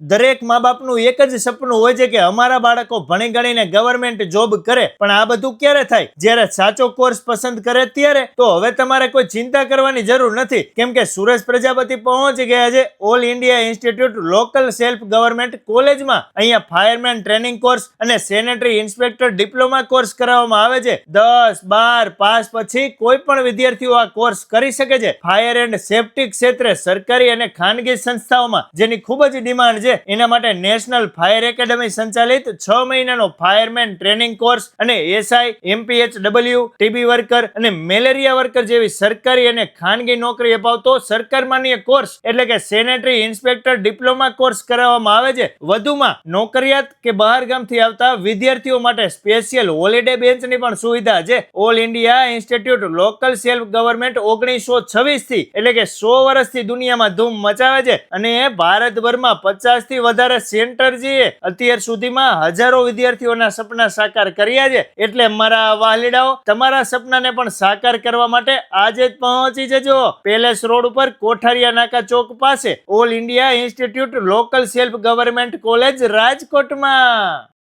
દરેક મા બાપનું એક જ સપનું હોય છે કે અમારા બાળકો ભણી ગણીને ગવર્મેન્ટ જોબ કરે, પણ આ બધું ક્યારે થાય? જ્યારે સાચો કોર્સ પસંદ કરે ત્યારે. તો હવે તમારે કોઈ ચિંતા કરવાની જરૂર નથી, કેમ કે સુરેશ પ્રજાપતિ પહોંચી ગયા છે all India institute local self government કોલેજમાં. અહીંયા ફાયરમેન ટ્રેનિંગ કોર્સ અને સેનેટરી ઇન્સ્પેક્ટર ડિપ્લોમા કોર્સ કરાવવામાં આવે છે. 10-12 પાસ પછી કોઈ પણ વિદ્યાર્થીઓ આ કોર્સ કરી શકે છે. ફાયર એન્ડ સેફ્ટી ક્ષેત્રે સરકારી અને ખાનગી સંસ્થાઓમાં જેની ખૂબ જ ડિમાન્ડ છે, એના માટે નેશનલ ફાયર એકેડમી સંચાલિત 6 મહિનાનો ફાયરમેન ટ્રેનિંગ કોર્સ અને એસઆઈ, MPHW, ટીબી વર્કર અને મેલેરિયા વર્કર જેવી સરકારી અને ખાનગી નોકરી અપાવતો સરકાર માન્ય કોર્સ એટલે કે સેનેટરી ઇન્સ્પેક્ટર ડિપ્લોમા કોર્સ કરાવવામાં આવે છે. વધુમાં નોકરિયાત કે બહાર ગામથી આવતા વિદ્યાર્થીઓ માટે સ્પેશિયલ હોલિડે બેન્ચની પણ સુવિધા છે. All India institute local self government 1926 થી એટલે કે 100 વર્ષથી દુનિયામાં ધૂમ મચાવે છે અને ભારતભરમાં 50 થી વધારે સેન્ટર છે. અત્યાર સુધીમાં હજારો વિદ્યાર્થીઓના સપના સાકાર કર્યા છે. એટલે મારા વાલીડાઓ, તમારા સપનાને પણ સાકાર કરવા માટે આજે જ પહોંચી જજો પેલેસ રોડ ઉપર કોઠારિયા નાકા ચોક પાસે all India institute local self government college રાજકોટમાં.